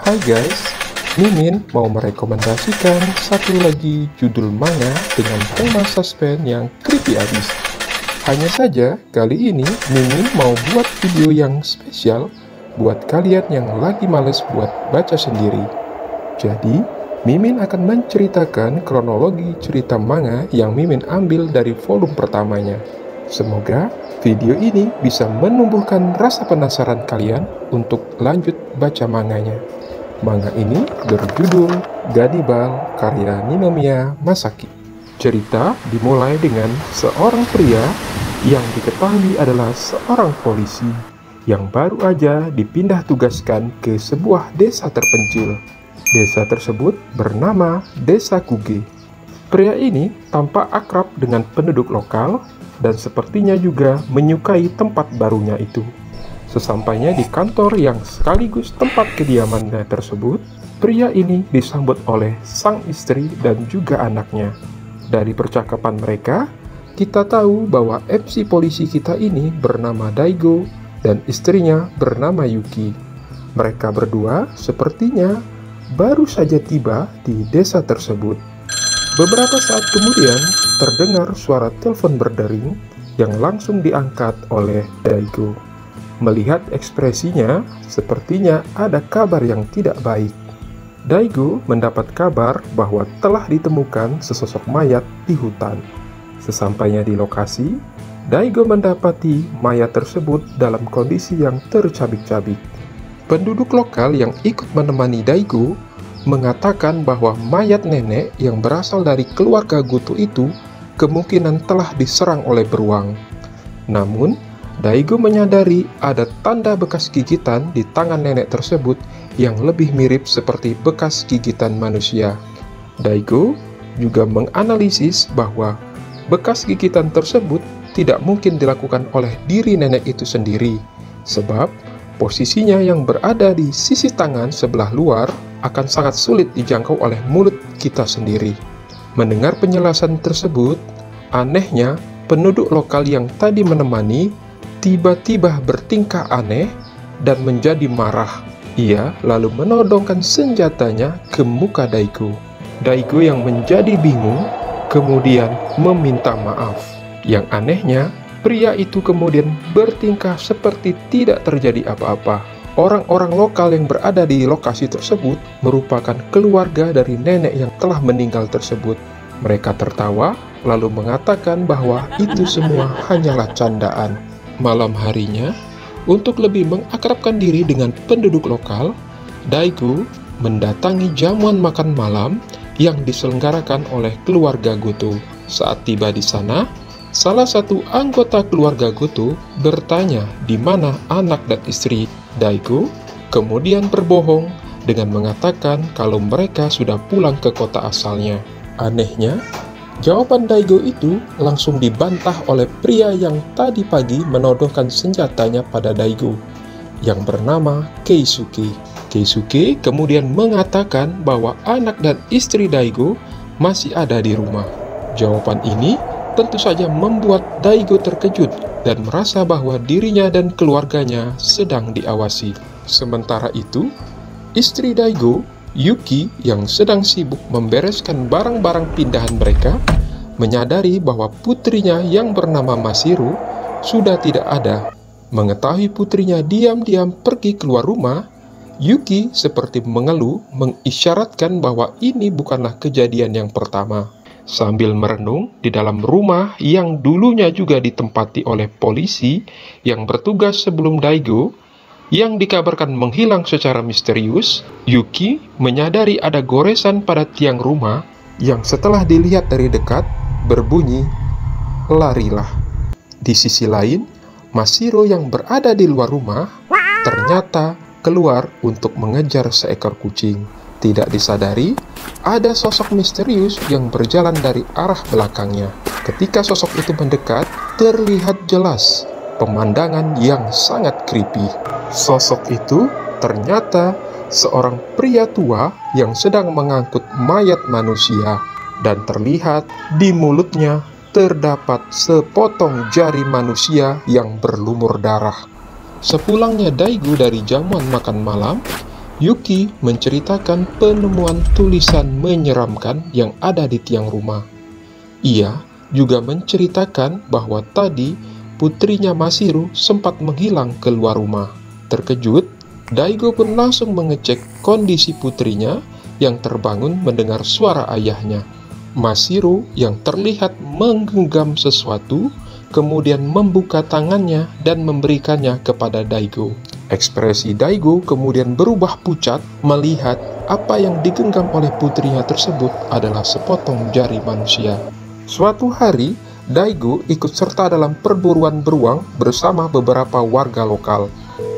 Hai guys, Mimin mau merekomendasikan satu lagi judul manga dengan tema suspense yang creepy abis. Hanya saja, kali ini Mimin mau buat video yang spesial buat kalian yang lagi males buat baca sendiri. Jadi, Mimin akan menceritakan kronologi cerita manga yang Mimin ambil dari volume pertamanya. Semoga video ini bisa menumbuhkan rasa penasaran kalian untuk lanjut baca manganya. Manga ini berjudul Gannibal karya Ninomiya Masaki. Cerita dimulai dengan seorang pria yang diketahui adalah seorang polisi yang baru aja dipindah tugaskan ke sebuah desa terpencil. Desa tersebut bernama Desa Kuge. Pria ini tampak akrab dengan penduduk lokal dan sepertinya juga menyukai tempat barunya itu. Sesampainya di kantor yang sekaligus tempat kediamannya tersebut, pria ini disambut oleh sang istri dan juga anaknya. Dari percakapan mereka, kita tahu bahwa MC polisi kita ini bernama Daigo dan istrinya bernama Yuki. Mereka berdua sepertinya baru saja tiba di desa tersebut. Beberapa saat kemudian, terdengar suara telepon berdering yang langsung diangkat oleh Daigo. Melihat ekspresinya, sepertinya ada kabar yang tidak baik. Daigo mendapat kabar bahwa telah ditemukan sesosok mayat di hutan. Sesampainya di lokasi, Daigo mendapati mayat tersebut dalam kondisi yang tercabik-cabik. Penduduk lokal yang ikut menemani Daigo mengatakan bahwa mayat nenek yang berasal dari keluarga Goto itu kemungkinan telah diserang oleh beruang. Namun, Daigo menyadari ada tanda bekas gigitan di tangan nenek tersebut yang lebih mirip seperti bekas gigitan manusia. Daigo juga menganalisis bahwa bekas gigitan tersebut tidak mungkin dilakukan oleh diri nenek itu sendiri, sebab posisinya yang berada di sisi tangan sebelah luar akan sangat sulit dijangkau oleh mulut kita sendiri. Mendengar penjelasan tersebut, anehnya penduduk lokal yang tadi menemani tiba-tiba bertingkah aneh dan menjadi marah. Ia lalu menodongkan senjatanya ke muka Daigo. Daigo yang menjadi bingung kemudian meminta maaf. Yang anehnya, pria itu kemudian bertingkah seperti tidak terjadi apa-apa. Orang-orang lokal yang berada di lokasi tersebut merupakan keluarga dari nenek yang telah meninggal tersebut. Mereka tertawa lalu mengatakan bahwa itu semua hanyalah candaan. Malam harinya, untuk lebih mengakrabkan diri dengan penduduk lokal, Daigo mendatangi jamuan makan malam yang diselenggarakan oleh keluarga Goto. Saat tiba di sana, salah satu anggota keluarga Goto bertanya di mana anak dan istri Daigo, kemudian berbohong dengan mengatakan kalau mereka sudah pulang ke kota asalnya. Anehnya, jawaban Daigo itu langsung dibantah oleh pria yang tadi pagi menodongkan senjatanya pada Daigo, yang bernama Keisuke. Keisuke kemudian mengatakan bahwa anak dan istri Daigo masih ada di rumah. Jawaban ini tentu saja membuat Daigo terkejut dan merasa bahwa dirinya dan keluarganya sedang diawasi. Sementara itu, istri Daigo, Yuki, yang sedang sibuk membereskan barang-barang pindahan mereka, menyadari bahwa putrinya yang bernama Masiro sudah tidak ada. Mengetahui putrinya diam-diam pergi keluar rumah, Yuki seperti mengeluh mengisyaratkan bahwa ini bukanlah kejadian yang pertama. Sambil merenung di dalam rumah yang dulunya juga ditempati oleh polisi yang bertugas sebelum Daigo, yang dikabarkan menghilang secara misterius, Yuki menyadari ada goresan pada tiang rumah yang setelah dilihat dari dekat berbunyi, "Larilah." Di sisi lain, Masiro yang berada di luar rumah ternyata keluar untuk mengejar seekor kucing. Tidak disadari, ada sosok misterius yang berjalan dari arah belakangnya. Ketika sosok itu mendekat, terlihat jelas pemandangan yang sangat creepy. Sosok itu ternyata seorang pria tua yang sedang mengangkut mayat manusia, dan terlihat di mulutnya terdapat sepotong jari manusia yang berlumur darah. Sepulangnya Daigo dari jamuan makan malam, Yuki menceritakan penemuan tulisan menyeramkan yang ada di tiang rumah. Ia juga menceritakan bahwa tadi putrinya Masaru sempat menghilang keluar rumah. Terkejut, Daigo pun langsung mengecek kondisi putrinya yang terbangun mendengar suara ayahnya. Masaru yang terlihat menggenggam sesuatu, kemudian membuka tangannya dan memberikannya kepada Daigo. Ekspresi Daigo kemudian berubah pucat melihat apa yang digenggam oleh putrinya tersebut adalah sepotong jari manusia. Suatu hari, Daigo ikut serta dalam perburuan beruang bersama beberapa warga lokal.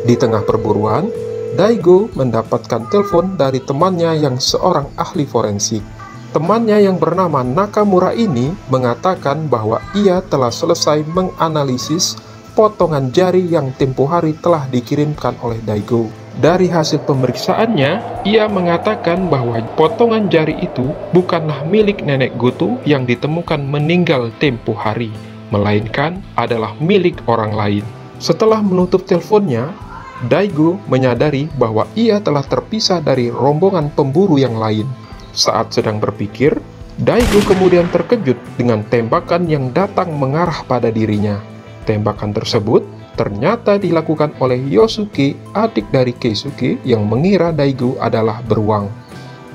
Di tengah perburuan, Daigo mendapatkan telepon dari temannya yang seorang ahli forensik. Temannya yang bernama Nakamura ini mengatakan bahwa ia telah selesai menganalisis potongan jari yang tempo hari telah dikirimkan oleh Daigo. Dari hasil pemeriksaannya, ia mengatakan bahwa potongan jari itu bukanlah milik nenek Goto yang ditemukan meninggal tempo hari, melainkan adalah milik orang lain. Setelah menutup teleponnya, Daigo menyadari bahwa ia telah terpisah dari rombongan pemburu yang lain. Saat sedang berpikir, Daigo kemudian terkejut dengan tembakan yang datang mengarah pada dirinya. Tembakan tersebut ternyata dilakukan oleh Yosuke, adik dari Keisuke, yang mengira Daigo adalah beruang.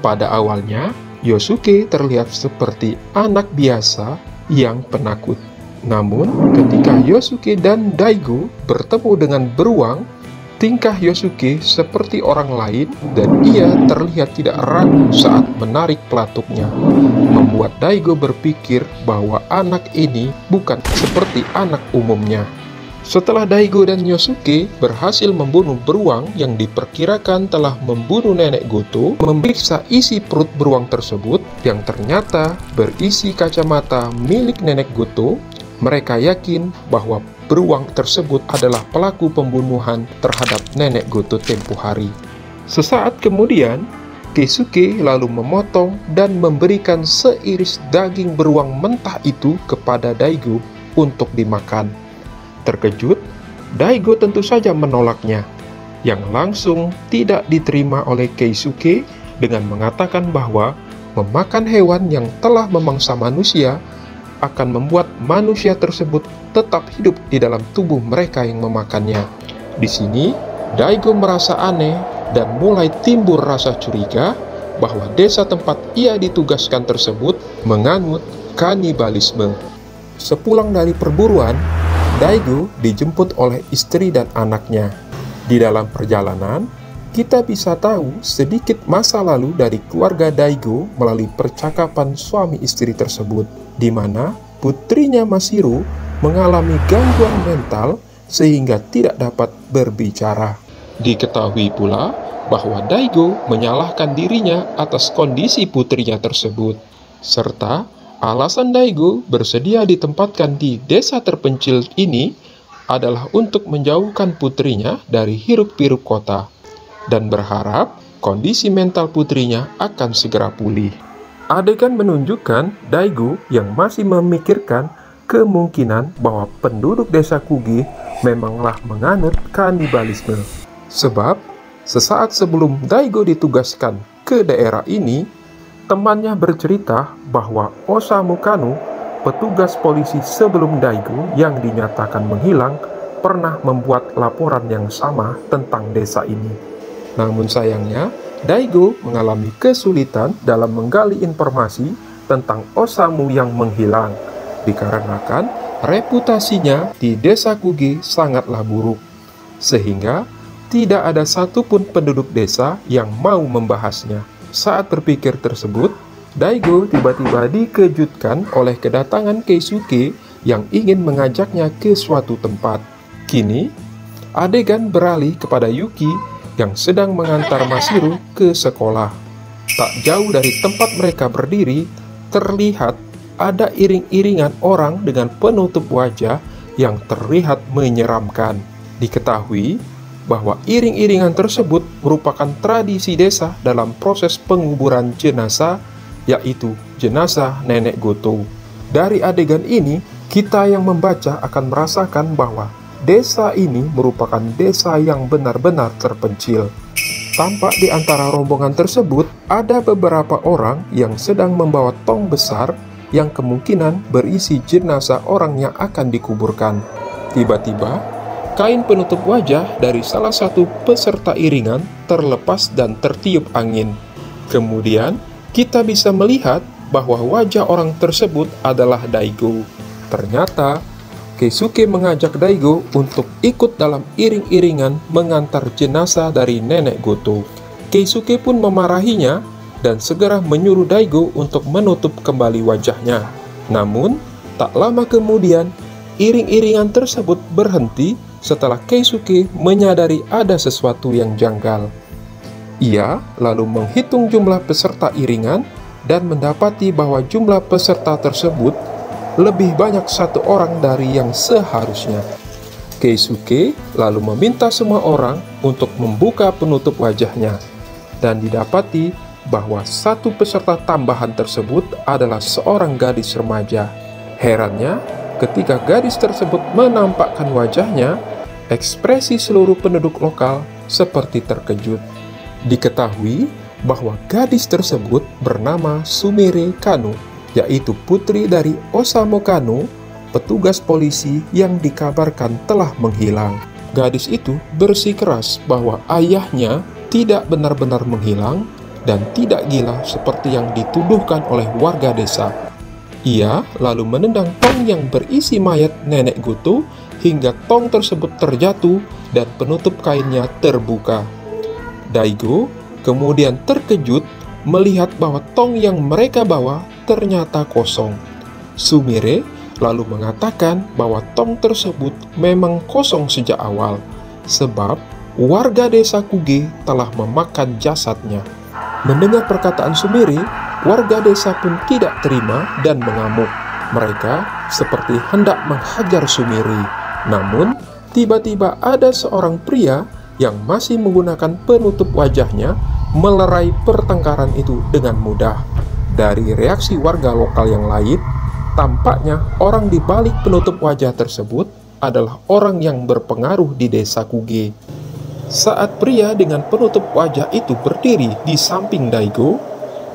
Pada awalnya, Yosuke terlihat seperti anak biasa yang penakut. Namun, ketika Yosuke dan Daigo bertemu dengan beruang, tingkah Yosuke seperti orang lain dan ia terlihat tidak ragu saat menarik pelatuknya, membuat Daigo berpikir bahwa anak ini bukan seperti anak umumnya. Setelah Daigo dan Yosuke berhasil membunuh beruang yang diperkirakan telah membunuh nenek Goto, memeriksa isi perut beruang tersebut yang ternyata berisi kacamata milik nenek Goto, mereka yakin bahwa beruang tersebut adalah pelaku pembunuhan terhadap nenek Goto tempo hari. Sesaat kemudian, Keisuke lalu memotong dan memberikan seiris daging beruang mentah itu kepada Daigo untuk dimakan. Terkejut, Daigo tentu saja menolaknya, yang langsung tidak diterima oleh Keisuke dengan mengatakan bahwa memakan hewan yang telah memangsa manusia akan membuat manusia tersebut tetap hidup di dalam tubuh mereka yang memakannya. Di sini, Daigo merasa aneh dan mulai timbul rasa curiga bahwa desa tempat ia ditugaskan tersebut menganut kanibalisme. Sepulang dari perburuan, Daigo dijemput oleh istri dan anaknya. Di dalam perjalanan, kita bisa tahu sedikit masa lalu dari keluarga Daigo melalui percakapan suami istri tersebut, di mana putrinya Masaru mengalami gangguan mental sehingga tidak dapat berbicara. Diketahui pula bahwa Daigo menyalahkan dirinya atas kondisi putrinya tersebut, serta alasan Daigo bersedia ditempatkan di desa terpencil ini adalah untuk menjauhkan putrinya dari hiruk-pikuk kota dan berharap kondisi mental putrinya akan segera pulih. Adegan menunjukkan Daigo yang masih memikirkan kemungkinan bahwa penduduk desa Kuge memanglah menganut kanibalisme. Sebab, sesaat sebelum Daigo ditugaskan ke daerah ini, temannya bercerita bahwa Osamu Kano, petugas polisi sebelum Daigo yang dinyatakan menghilang, pernah membuat laporan yang sama tentang desa ini. Namun sayangnya, Daigo mengalami kesulitan dalam menggali informasi tentang Osamu yang menghilang, dikarenakan reputasinya di desa Kuge sangatlah buruk, sehingga tidak ada satupun penduduk desa yang mau membahasnya. Saat berpikir tersebut, Daigo tiba-tiba dikejutkan oleh kedatangan Keisuke yang ingin mengajaknya ke suatu tempat. Kini, adegan beralih kepada Yuki yang sedang mengantar Masaru ke sekolah. Tak jauh dari tempat mereka berdiri, terlihat ada iring-iringan orang dengan penutup wajah yang terlihat menyeramkan. Diketahui bahwa iring-iringan tersebut merupakan tradisi desa dalam proses penguburan jenazah, yaitu jenazah nenek Goto. Dari adegan ini, kita yang membaca akan merasakan bahwa desa ini merupakan desa yang benar-benar terpencil. Tampak di antara rombongan tersebut ada beberapa orang yang sedang membawa tong besar yang kemungkinan berisi jenazah orang yang akan dikuburkan. Tiba-tiba, kain penutup wajah dari salah satu peserta iringan terlepas dan tertiup angin. Kemudian, kita bisa melihat bahwa wajah orang tersebut adalah Daigo. Ternyata, Keisuke mengajak Daigo untuk ikut dalam iring-iringan mengantar jenazah dari nenek Goto. Keisuke pun memarahinya dan segera menyuruh Daigo untuk menutup kembali wajahnya. Namun, tak lama kemudian, iring-iringan tersebut berhenti setelah Keisuke menyadari ada sesuatu yang janggal. Ia lalu menghitung jumlah peserta iringan dan mendapati bahwa jumlah peserta tersebut lebih banyak satu orang dari yang seharusnya. Keisuke lalu meminta semua orang untuk membuka penutup wajahnya, dan didapati bahwa satu peserta tambahan tersebut adalah seorang gadis remaja. Herannya, ketika gadis tersebut menampakkan wajahnya, ekspresi seluruh penduduk lokal seperti terkejut. Diketahui bahwa gadis tersebut bernama Sumire Kano, yaitu putri dari Osamu Kano, petugas polisi yang dikabarkan telah menghilang. Gadis itu bersikeras bahwa ayahnya tidak benar-benar menghilang dan tidak gila seperti yang dituduhkan oleh warga desa. Ia lalu menendang tong yang berisi mayat nenek Goto hingga tong tersebut terjatuh dan penutup kainnya terbuka. Daigo kemudian terkejut melihat bahwa tong yang mereka bawa ternyata kosong. Sumire lalu mengatakan bahwa tong tersebut memang kosong sejak awal, sebab warga desa Kuge telah memakan jasadnya. Mendengar perkataan Sumire, warga desa pun tidak terima dan mengamuk. Mereka seperti hendak menghajar Sumire. Namun, tiba-tiba ada seorang pria yang masih menggunakan penutup wajahnya melerai pertengkaran itu dengan mudah. Dari reaksi warga lokal yang lain, tampaknya orang di balik penutup wajah tersebut adalah orang yang berpengaruh di desa Kuge. Saat pria dengan penutup wajah itu berdiri di samping Daigo,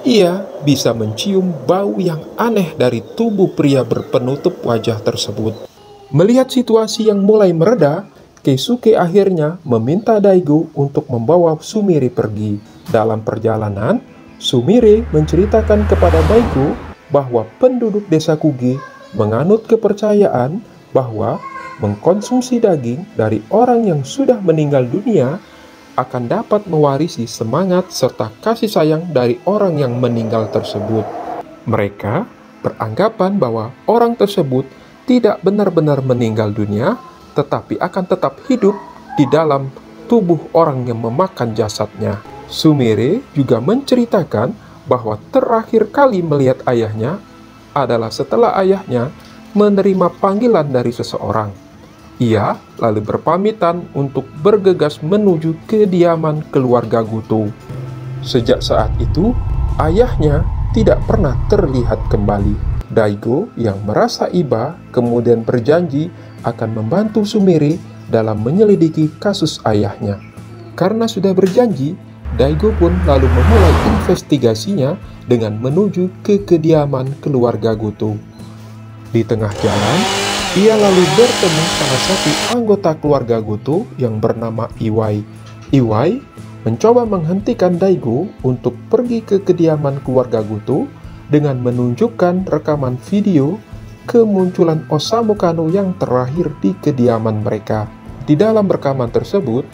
ia bisa mencium bau yang aneh dari tubuh pria berpenutup wajah tersebut. Melihat situasi yang mulai mereda, Keisuke akhirnya meminta Daigo untuk membawa Sumire pergi. Dalam perjalanan, Sumire menceritakan kepada Daigo bahwa penduduk desa Kuge menganut kepercayaan bahwa mengkonsumsi daging dari orang yang sudah meninggal dunia akan dapat mewarisi semangat serta kasih sayang dari orang yang meninggal tersebut. Mereka beranggapan bahwa orang tersebut tidak benar-benar meninggal dunia, tetapi akan tetap hidup di dalam tubuh orang yang memakan jasadnya. Sumire juga menceritakan bahwa terakhir kali melihat ayahnya adalah setelah ayahnya menerima panggilan dari seseorang. Ia lalu berpamitan untuk bergegas menuju kediaman keluarga Goto. Sejak saat itu, ayahnya tidak pernah terlihat kembali. Daigo yang merasa iba kemudian berjanji akan membantu Sumire dalam menyelidiki kasus ayahnya. Karena sudah berjanji, Daigo pun lalu memulai investigasinya dengan menuju ke kediaman keluarga Goto. Di tengah jalan, ia lalu bertemu salah satu anggota keluarga Goto yang bernama Iwai. Iwai mencoba menghentikan Daigo untuk pergi ke kediaman keluarga Goto dengan menunjukkan rekaman video kemunculan Osamu Kano yang terakhir di kediaman mereka. Di dalam rekaman tersebut,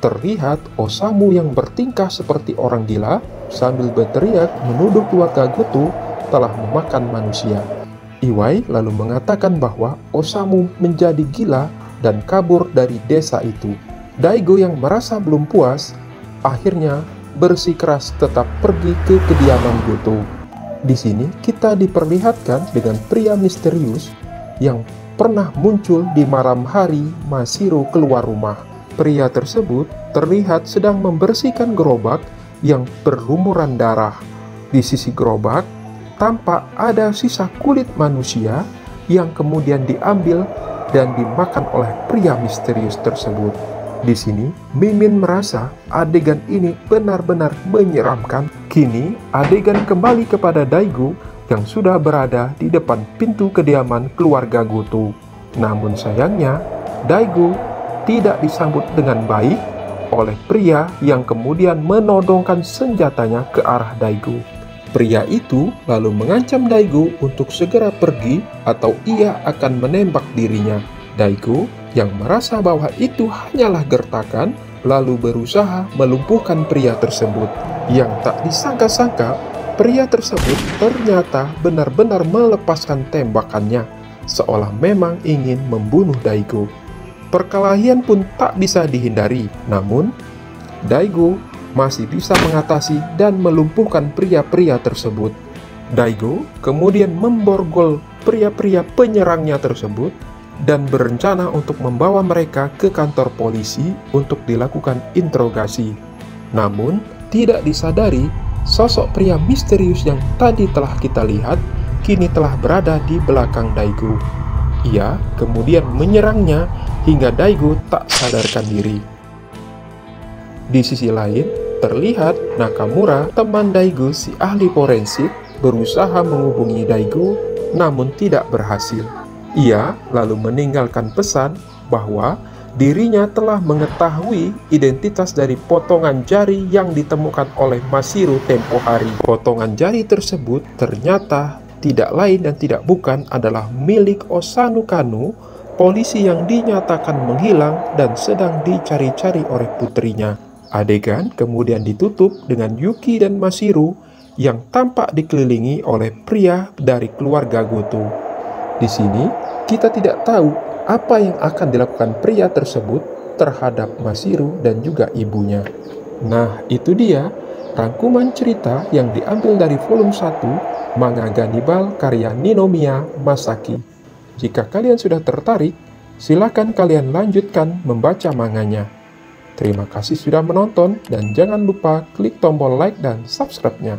terlihat Osamu yang bertingkah seperti orang gila sambil berteriak menuduh keluarga Goto telah memakan manusia. Iwai lalu mengatakan bahwa Osamu menjadi gila dan kabur dari desa itu. Daigo yang merasa belum puas, akhirnya bersikeras tetap pergi ke kediaman Goto. Di sini kita diperlihatkan dengan pria misterius yang pernah muncul di malam hari Mashiro keluar rumah. Pria tersebut terlihat sedang membersihkan gerobak yang berlumuran darah. Di sisi gerobak, tampak ada sisa kulit manusia yang kemudian diambil dan dimakan oleh pria misterius tersebut. Di sini, Mimin merasa adegan ini benar-benar menyeramkan. Kini, adegan kembali kepada Daegu yang sudah berada di depan pintu kediaman keluarga Goto. Namun sayangnya, Daegu tidak disambut dengan baik oleh pria yang kemudian menodongkan senjatanya ke arah Daegu. Pria itu lalu mengancam Daegu untuk segera pergi atau ia akan menembak dirinya. Daegu yang merasa bahwa itu hanyalah gertakan, lalu berusaha melumpuhkan pria tersebut. Yang tak disangka-sangka, pria tersebut ternyata benar-benar melepaskan tembakannya, seolah memang ingin membunuh Daegu. Perkelahian pun tak bisa dihindari, namun Daegu masih bisa mengatasi dan melumpuhkan pria-pria tersebut. Daegu kemudian memborgol pria-pria penyerangnya tersebut dan berencana untuk membawa mereka ke kantor polisi untuk dilakukan interogasi. Namun, tidak disadari, sosok pria misterius yang tadi telah kita lihat kini telah berada di belakang Daegu. Ia kemudian menyerangnya hingga Daegu tak sadarkan diri. Di sisi lain, terlihat Nakamura, teman Daegu si ahli forensik, berusaha menghubungi Daegu namun tidak berhasil. Ia lalu meninggalkan pesan bahwa dirinya telah mengetahui identitas dari potongan jari yang ditemukan oleh Mashiro tempo hari. Potongan jari tersebut ternyata tidak lain dan tidak bukan adalah milik Osamu Kano, polisi yang dinyatakan menghilang dan sedang dicari-cari oleh putrinya. Adegan kemudian ditutup dengan Yuki dan Mashiro yang tampak dikelilingi oleh pria dari keluarga Goto. Di sini, kita tidak tahu apa yang akan dilakukan pria tersebut terhadap Mashiro dan juga ibunya. Nah, itu dia rangkuman cerita yang diambil dari volume 1 manga Gannibal karya Ninomiya Masaki. Jika kalian sudah tertarik, silakan kalian lanjutkan membaca manganya. Terima kasih sudah menonton dan jangan lupa klik tombol like dan subscribe-nya.